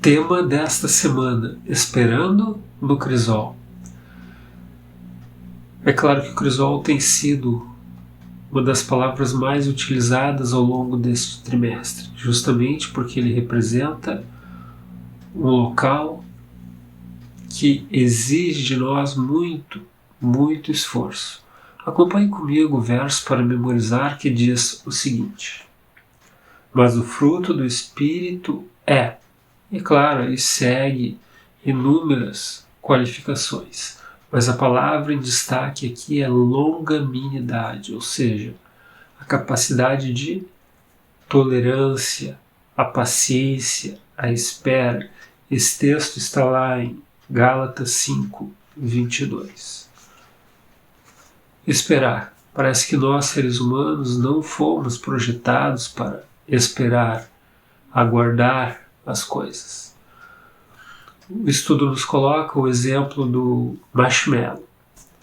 Tema desta semana: esperando no crisol. É claro que o crisol tem sido uma das palavras mais utilizadas ao longo deste trimestre, justamente porque ele representa um local que exige de nós muito esforço. Acompanhe comigo o verso para memorizar, que diz o seguinte: mas o fruto do Espírito é, e claro, ele segue inúmeras qualificações, mas a palavra em destaque aqui é longanimidade, ou seja, a capacidade de tolerância, a paciência, a espera. Esse texto está lá em Gálatas 5, 22. Esperar. Parece que nós, seres humanos, não fomos projetados para esperar, aguardar as coisas. O estudo nos coloca o exemplo do marshmallow,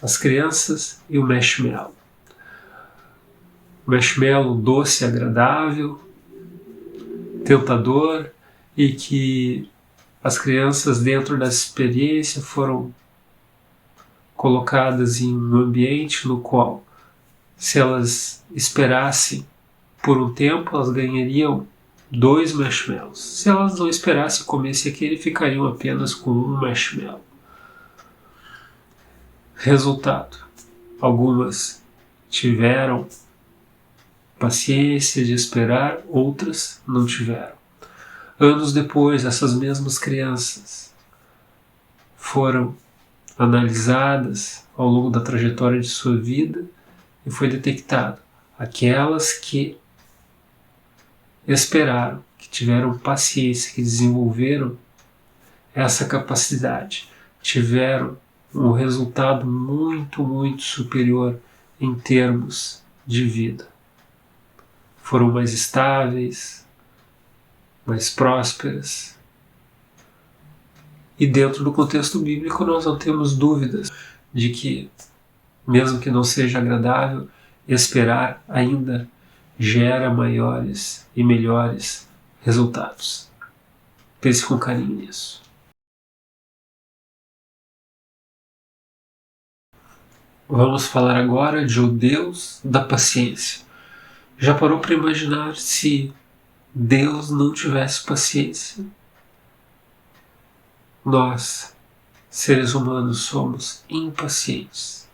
as crianças e o marshmallow. O marshmallow doce, agradável, tentador, e que as crianças, dentro dessa experiência, foram colocadas em um ambiente no qual, se elas esperassem por um tempo, elas ganhariam 2 marshmallows. Se elas não esperassem comesse aquele, ficariam apenas com 1 marshmallow. Resultado: algumas tiveram paciência de esperar, outras não tiveram. Anos depois, essas mesmas crianças foram analisadas ao longo da trajetória de sua vida e foi detectado aquelas que esperaram, que tiveram paciência, que desenvolveram essa capacidade, tiveram um resultado muito superior em termos de vida. Foram mais estáveis, mais prósperas. E dentro do contexto bíblico nós não temos dúvidas de que, mesmo que não seja agradável, esperar ainda gera maiores e melhores resultados. Pense com carinho nisso. Vamos falar agora de o Deus da paciência. Já parou para imaginar se Deus não tivesse paciência? Nós, seres humanos, somos impacientes.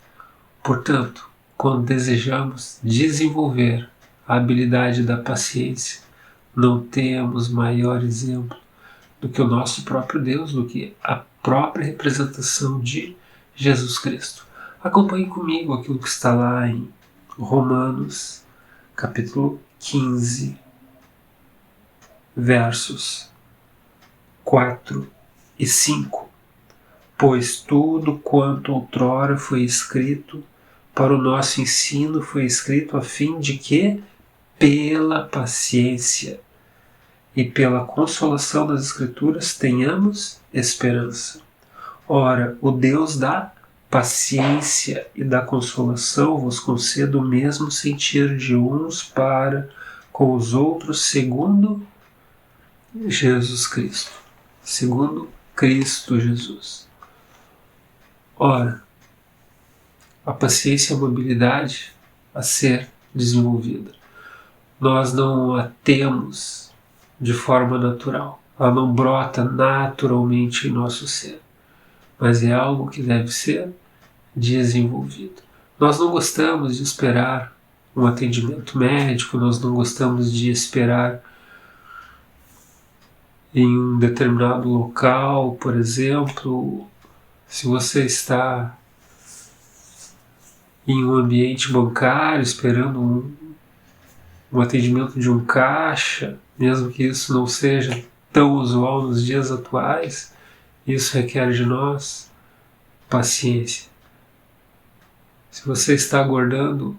Portanto, quando desejamos desenvolver a habilidade da paciência, não temos maior exemplo do que o nosso próprio Deus, do que a própria representação de Jesus Cristo. Acompanhe comigo aquilo que está lá em Romanos, capítulo 15, versos 4 e 5. Pois tudo quanto outrora foi escrito para o nosso ensino foi escrito a fim de que, pela paciência e pela consolação das Escrituras, tenhamos esperança. Ora, o Deus da paciência e da consolação vos conceda o mesmo sentir de uns para com os outros, segundo Jesus Cristo. Segundo Cristo Jesus. Ora, a paciência é uma habilidade a ser desenvolvida. Nós não a temos de forma natural. Ela não brota naturalmente em nosso ser, mas é algo que deve ser desenvolvido. Nós não gostamos de esperar um atendimento médico, nós não gostamos de esperar em um determinado local, por exemplo. Se você está em um ambiente bancário esperando um atendimento de um caixa, mesmo que isso não seja tão usual nos dias atuais, isso requer de nós paciência. Se você está aguardando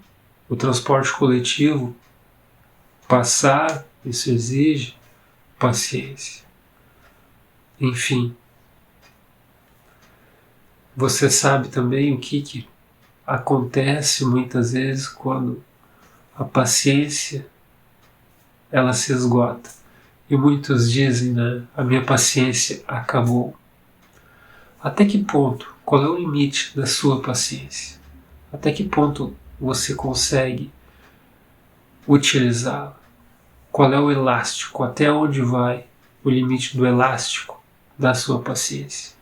o transporte coletivo passar, isso exige paciência. Enfim, você sabe também o que acontece muitas vezes quando a paciência ela se esgota E muitos dizem, né, a minha paciência acabou. Até que ponto? Qual é o limite da sua paciência? Até que ponto você consegue utilizá-la? Qual é o elástico? Até onde vai o limite do elástico da sua paciência?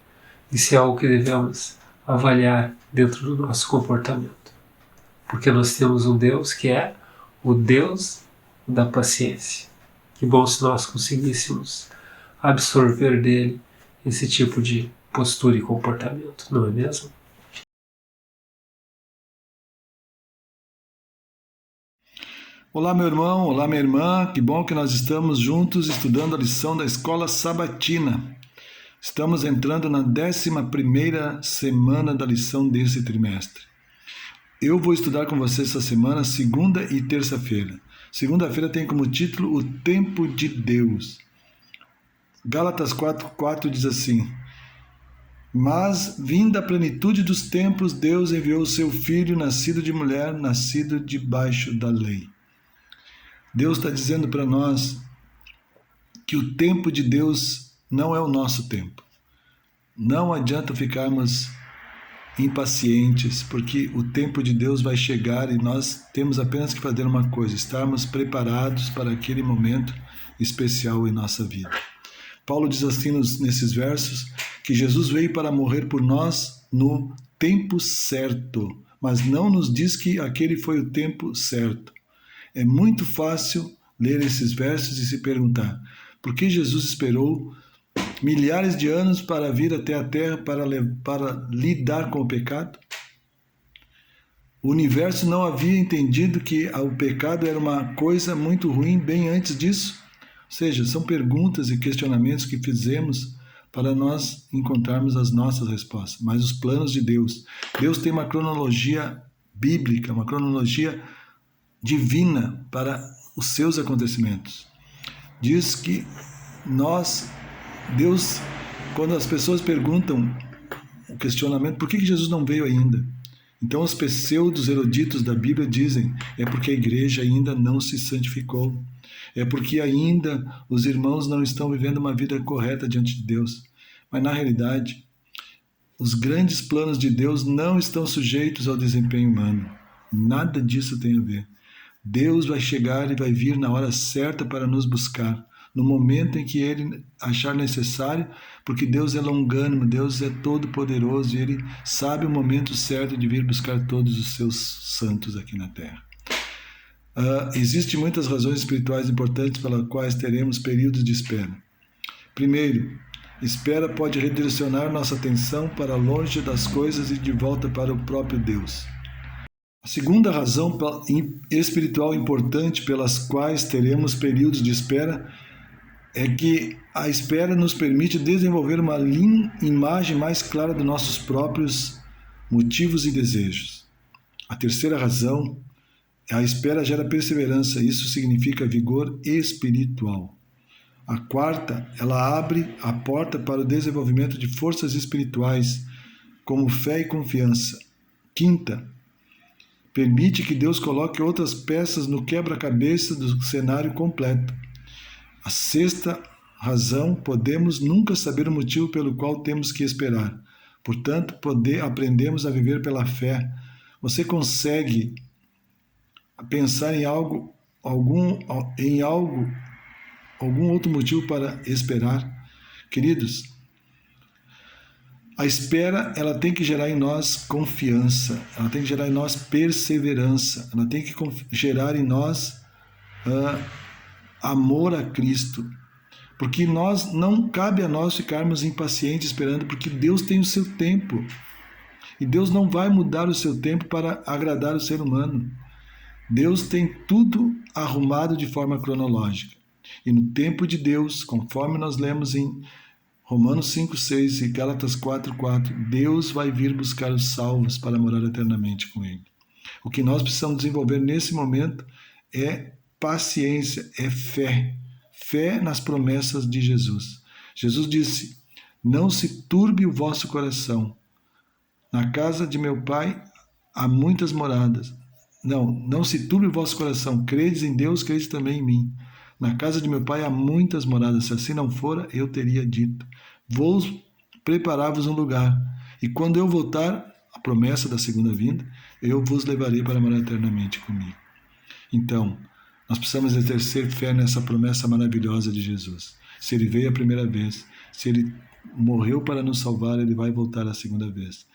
Isso é algo que devemos avaliar dentro do nosso comportamento. Porque nós temos um Deus que é o Deus da paciência. Que bom se nós conseguíssemos absorver dele esse tipo de postura e comportamento, não é mesmo? Olá, meu irmão, olá, minha irmã, que bom que nós estamos juntos estudando a lição da Escola Sabatina. Estamos entrando na 11ª semana da lição desse trimestre. Eu vou estudar com você essa semana, segunda e terça-feira. Segunda-feira tem como título O Tempo de Deus. Gálatas 4:4 diz assim: Mas, vinda a plenitude dos tempos, Deus enviou o seu Filho, nascido de mulher, nascido debaixo da lei. Deus está dizendo para nós que o tempo de Deus não é o nosso tempo. Não adianta ficarmos impacientes, porque o tempo de Deus vai chegar e nós temos apenas que fazer uma coisa: estarmos preparados para aquele momento especial em nossa vida. Paulo diz assim nesses versos que Jesus veio para morrer por nós no tempo certo, mas não nos diz que aquele foi o tempo certo. É muito fácil ler esses versos e se perguntar: por que Jesus esperou milhares de anos para vir até a Terra para lidar com o pecado? O universo não havia entendido que o pecado era uma coisa muito ruim bem antes disso? Ou seja, são perguntas e questionamentos que fizemos para nós encontrarmos as nossas respostas. Mas os planos de Deus. Deus tem uma cronologia bíblica, uma cronologia divina para os seus acontecimentos. Diz que Deus, quando as pessoas perguntam o questionamento, por que Jesus não veio ainda? Então os pseudos eruditos da Bíblia dizem, é porque a igreja ainda não se santificou, é porque ainda os irmãos não estão vivendo uma vida correta diante de Deus. Mas na realidade, os grandes planos de Deus não estão sujeitos ao desempenho humano. Nada disso tem a ver. Deus vai chegar e vai vir na hora certa para nos buscar, no momento em que Ele achar necessário, porque Deus é longânimo, Deus é todo-poderoso e Ele sabe o momento certo de vir buscar todos os seus santos aqui na Terra. Existem muitas razões espirituais importantes pelas quais teremos períodos de espera. Primeiro, espera pode redirecionar nossa atenção para longe das coisas e de volta para o próprio Deus. A segunda razão espiritual importante pelas quais teremos períodos de espera é que a espera nos permite desenvolver uma imagem mais clara dos nossos próprios motivos e desejos. A terceira razão, a espera gera perseverança, isso significa vigor espiritual. A quarta, ela abre a porta para o desenvolvimento de forças espirituais, como fé e confiança. Quinta, permite que Deus coloque outras peças no quebra-cabeça do cenário completo. A sexta razão, podemos nunca saber o motivo pelo qual temos que esperar. Portanto, aprendemos a viver pela fé. Você consegue pensar em algum outro motivo para esperar? Queridos, a espera, ela tem que gerar em nós confiança, ela tem que gerar em nós perseverança, ela tem que gerar em nós amor a Cristo, porque não cabe a nós ficarmos impacientes esperando, porque Deus tem o seu tempo, e Deus não vai mudar o seu tempo para agradar o ser humano. Deus tem tudo arrumado de forma cronológica, e no tempo de Deus, conforme nós lemos em Romanos 5:6 e Gálatas 4:4, Deus vai vir buscar os salvos para morar eternamente com Ele. O que nós precisamos desenvolver nesse momento é paciência, é fé. Fé nas promessas de Jesus. Jesus disse, não se turbe o vosso coração. Na casa de meu Pai há muitas moradas. Não se turbe o vosso coração. Credes em Deus, credes também em mim. Na casa de meu pai há muitas moradas. Se assim não fora, eu teria dito: vou preparar-vos um lugar. E quando eu voltar, a promessa da segunda vinda, eu vos levarei para morar eternamente comigo. Então, nós precisamos exercer fé nessa promessa maravilhosa de Jesus. Se ele veio a primeira vez, se ele morreu para nos salvar, ele vai voltar a segunda vez.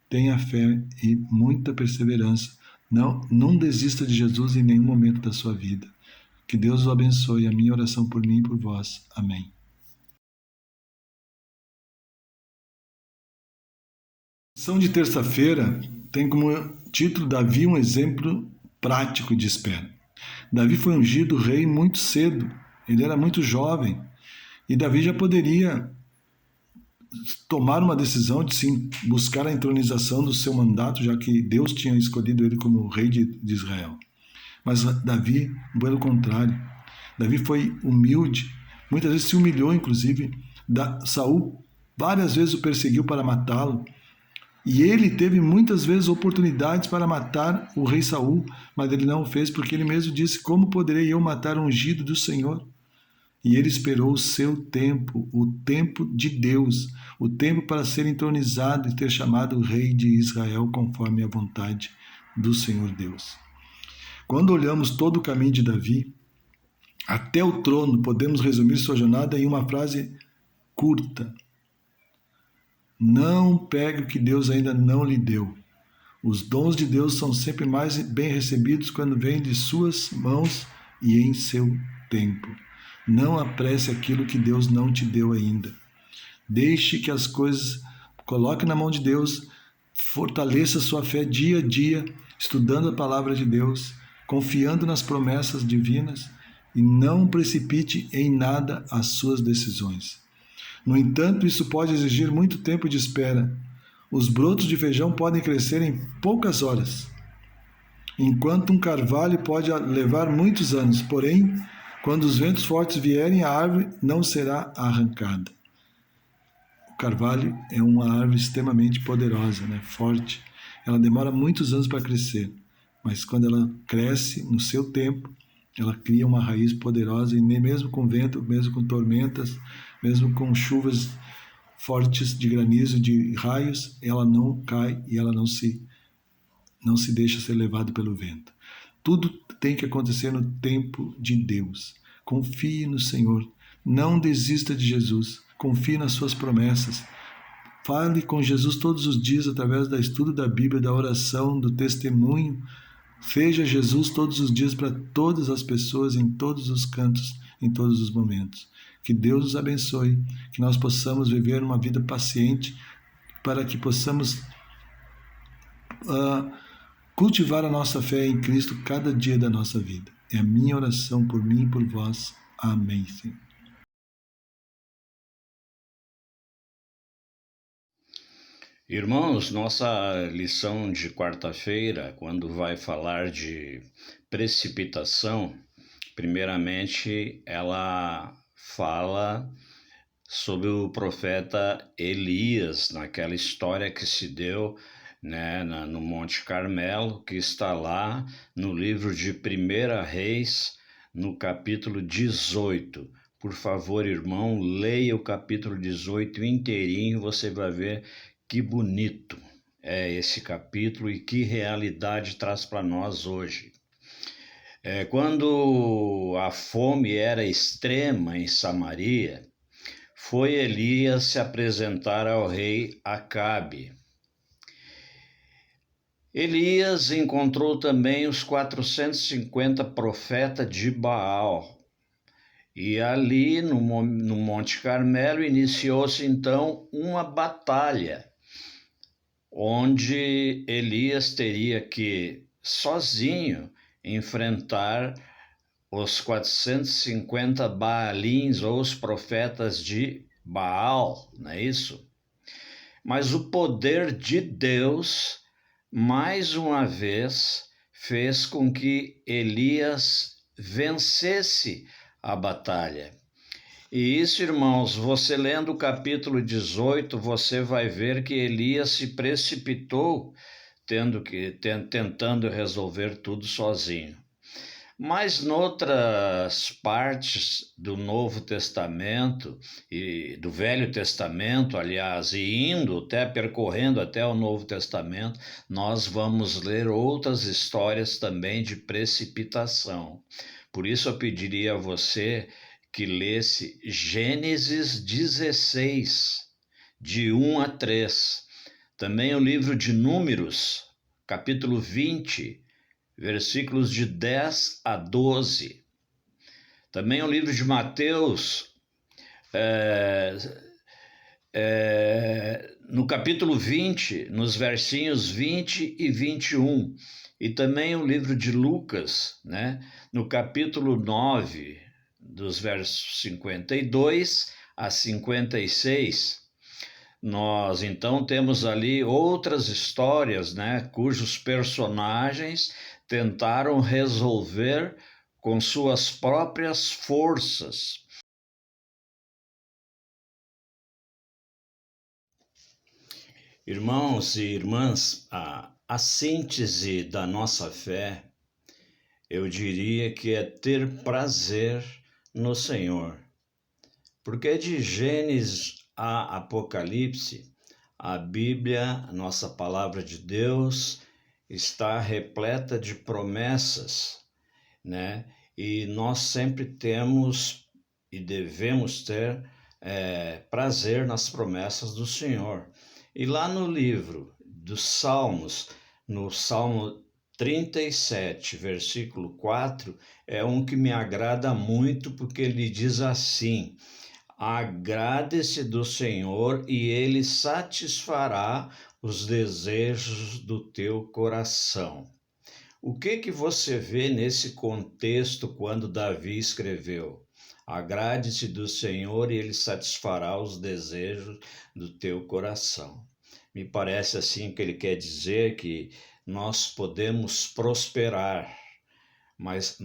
Tenha fé e muita perseverança. Não desista de Jesus em nenhum momento da sua vida. Que Deus o abençoe. A minha oração por mim e por vós. Amém. A lição de terça-feira tem como título Davi, um exemplo prático de espera. Davi foi ungido rei muito cedo, ele era muito jovem, e Davi já poderia tomar uma decisão de sim, buscar a entronização do seu mandato, já que Deus tinha escolhido ele como rei de Israel. Mas Davi, pelo contrário, Davi foi humilde, muitas vezes se humilhou, inclusive. Saul várias vezes o perseguiu para matá-lo, e ele teve muitas vezes oportunidades para matar o rei Saul, mas ele não o fez porque ele mesmo disse: como poderei eu matar o ungido do Senhor? E ele esperou o seu tempo, o tempo de Deus, o tempo para ser entronizado e ter chamado o rei de Israel conforme a vontade do Senhor Deus. Quando olhamos todo o caminho de Davi até o trono, podemos resumir sua jornada em uma frase curta: não pegue o que Deus ainda não lhe deu. Os dons de Deus são sempre mais bem recebidos quando vêm de suas mãos e em seu tempo. Não apresse aquilo que Deus não te deu ainda. Deixe que as coisas, coloque na mão de Deus, fortaleça sua fé dia a dia, estudando a palavra de Deus, confiando nas promessas divinas e não precipite em nada as suas decisões. No entanto, isso pode exigir muito tempo de espera. Os brotos de feijão podem crescer em poucas horas, enquanto um carvalho pode levar muitos anos. Porém, quando os ventos fortes vierem, a árvore não será arrancada. O carvalho é uma árvore extremamente poderosa, forte. Ela demora muitos anos para crescer, mas quando ela cresce no seu tempo, ela cria uma raiz poderosa e nem mesmo com vento, mesmo com tormentas, mesmo com chuvas fortes de granizo, de raios, ela não cai e ela não se deixa ser levado pelo vento. Tudo tem que acontecer no tempo de Deus. Confie no Senhor. Não desista de Jesus. Confie nas suas promessas. Fale com Jesus todos os dias através do estudo da Bíblia, da oração, do testemunho. Seja Jesus todos os dias para todas as pessoas, em todos os cantos, em todos os momentos. Que Deus nos abençoe, que nós possamos viver uma vida paciente, para que possamos cultivar a nossa fé em Cristo cada dia da nossa vida. É a minha oração por mim e por vós. Amém, Senhor. Irmãos, nossa lição de quarta-feira, quando vai falar de precipitação, primeiramente ela fala sobre o profeta Elias, naquela história que se deu no Monte Carmelo, que está lá no livro de 1 Reis, no capítulo 18. Por favor, irmão, leia o capítulo 18 inteirinho, você vai ver que bonito é esse capítulo e que realidade traz para nós hoje. Quando a fome era extrema em Samaria, foi Elias se apresentar ao rei Acabe. Elias encontrou também os 450 profetas de Baal. E ali no Monte Carmelo iniciou-se então uma batalha, onde Elias teria que, sozinho, enfrentar os 450 Baalins, ou os profetas de Baal, não é isso? Mas o poder de Deus, mais uma vez, fez com que Elias vencesse a batalha. E isso, irmãos, você lendo o capítulo 18, você vai ver que Elias se precipitou, tentando resolver tudo sozinho. Mas noutras partes do Novo Testamento e do Velho Testamento, aliás, e indo até percorrendo até o Novo Testamento, nós vamos ler outras histórias também de precipitação. Por isso eu pediria a você que lesse Gênesis 16, de 1 a 3. Também o livro de Números, capítulo 20, versículos de 10 a 12. Também o livro de Mateus, no capítulo 20, nos versinhos 20 e 21. E também o livro de Lucas, né, no capítulo 9, dos versos 52 a 56. Nós então temos ali outras histórias, né, cujos personagens tentaram resolver com suas próprias forças. Irmãos e irmãs, a síntese da nossa fé, eu diria que é ter prazer no Senhor. Porque de Gênesis a Apocalipse, a Bíblia, a nossa palavra de Deus, está repleta de promessas, né? E nós sempre temos e devemos ter prazer nas promessas do Senhor. E lá no livro dos Salmos, no Salmo 37, versículo 4, é um que me agrada muito, porque ele diz assim: agrade-se do Senhor e ele satisfará os desejos do teu coração. O que você vê nesse contexto quando Davi escreveu? Agrade-se do Senhor e ele satisfará os desejos do teu coração. Me parece assim que ele quer dizer que nós podemos prosperar, mas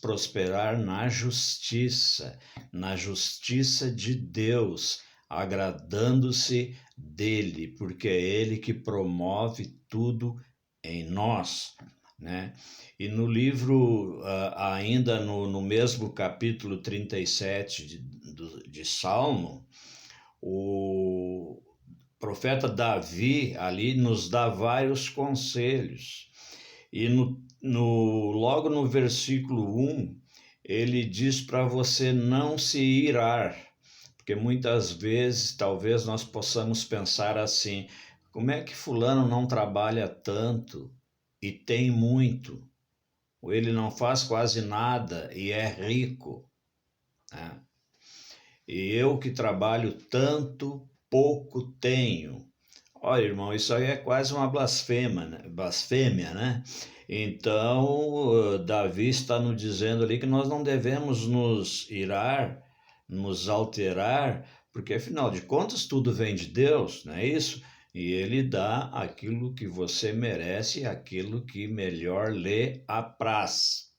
prosperar na justiça de Deus, agradando-se dele, porque é ele que promove tudo em nós, né? E no livro, ainda no mesmo capítulo 37 de Salmo, o profeta Davi ali nos dá vários conselhos. E logo no versículo 1, ele diz para você não se irar, porque muitas vezes talvez nós possamos pensar assim: como é que fulano não trabalha tanto e tem muito? Ou ele não faz quase nada e é rico, né? E eu que trabalho tanto, pouco tenho. Olha, irmão, isso aí é quase uma blasfêmia, né? Então, Davi está nos dizendo ali que nós não devemos nos irar, nos alterar, porque afinal de contas tudo vem de Deus, não é isso? E ele dá aquilo que você merece, aquilo que melhor lhe apraz.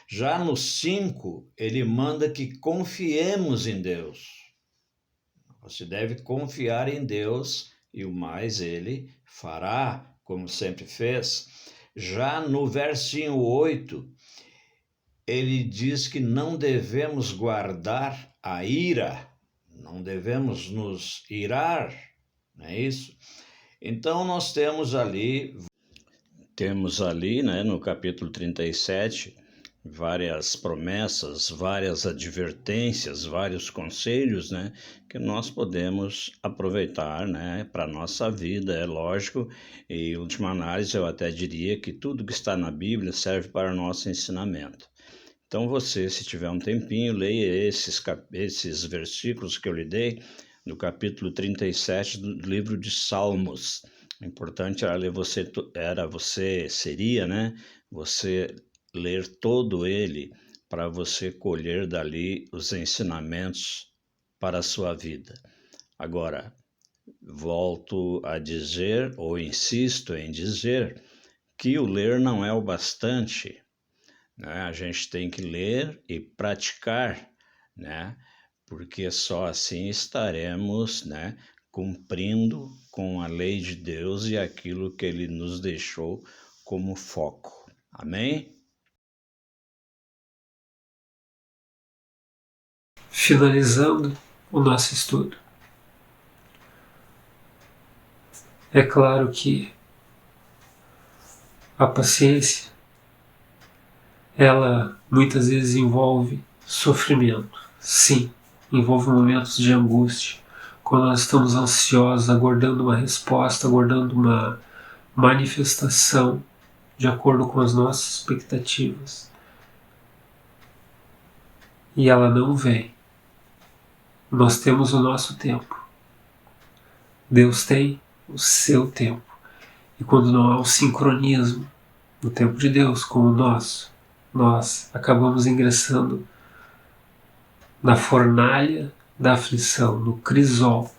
Já no 5, ele manda que confiemos em Deus. Você deve confiar em Deus e o mais ele fará, como sempre fez. Já no versinho 8, ele diz que não devemos guardar a ira, não devemos nos irar, não é isso? Então nós temos ali, né, no capítulo 37, várias promessas, várias advertências, vários conselhos, né, que nós podemos aproveitar, né, para a nossa vida, é lógico. E, em última análise, eu até diria que tudo que está na Bíblia serve para o nosso ensinamento. Então você, se tiver um tempinho, leia esses versículos que eu lhe dei, no capítulo 37 do livro de Salmos. O importante seria, né, você ler todo ele para você colher dali os ensinamentos para a sua vida. Agora, volto a dizer, ou insisto em dizer, que o ler não é o bastante, né? A gente tem que ler e praticar, né? Porque só assim estaremos, né, cumprindo com a lei de Deus e aquilo que ele nos deixou como foco. Amém? finalizando o nosso estudo. É claro que a paciência, ela muitas vezes envolve sofrimento. Sim, envolve momentos de angústia, quando nós estamos ansiosos, aguardando uma resposta, aguardando uma manifestação de acordo com as nossas expectativas. E ela não vem. Nós temos o nosso tempo. Deus tem o seu tempo. E quando não há um sincronismo no tempo de Deus com o nosso, nós acabamos ingressando na fornalha da aflição, no crisol,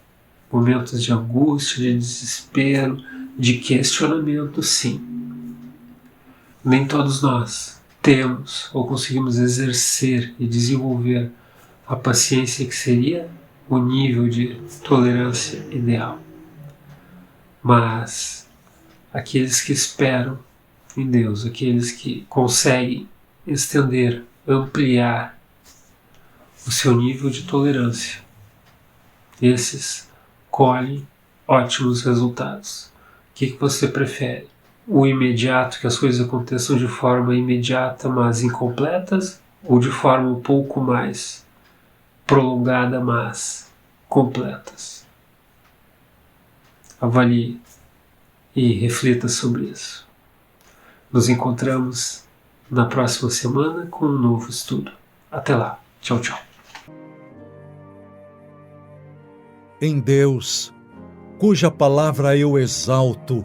momentos de angústia, de desespero, de questionamento, sim. Nem todos nós temos ou conseguimos exercer e desenvolver a paciência que seria o nível de tolerância ideal. Mas aqueles que esperam em Deus, aqueles que conseguem estender, ampliar o seu nível de tolerância, esses colhem ótimos resultados. O que você prefere? O imediato, que as coisas aconteçam de forma imediata, mas incompletas, ou de forma um pouco mais prolongada, mas completas? Avalie e reflita sobre isso. Nos encontramos na próxima semana com um novo estudo. Até lá. Tchau, tchau. Em Deus, cuja palavra eu exalto,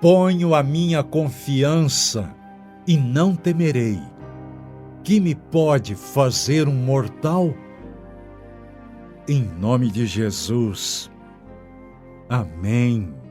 ponho a minha confiança e não temerei. Que me pode fazer um mortal? Em nome de Jesus. Amém.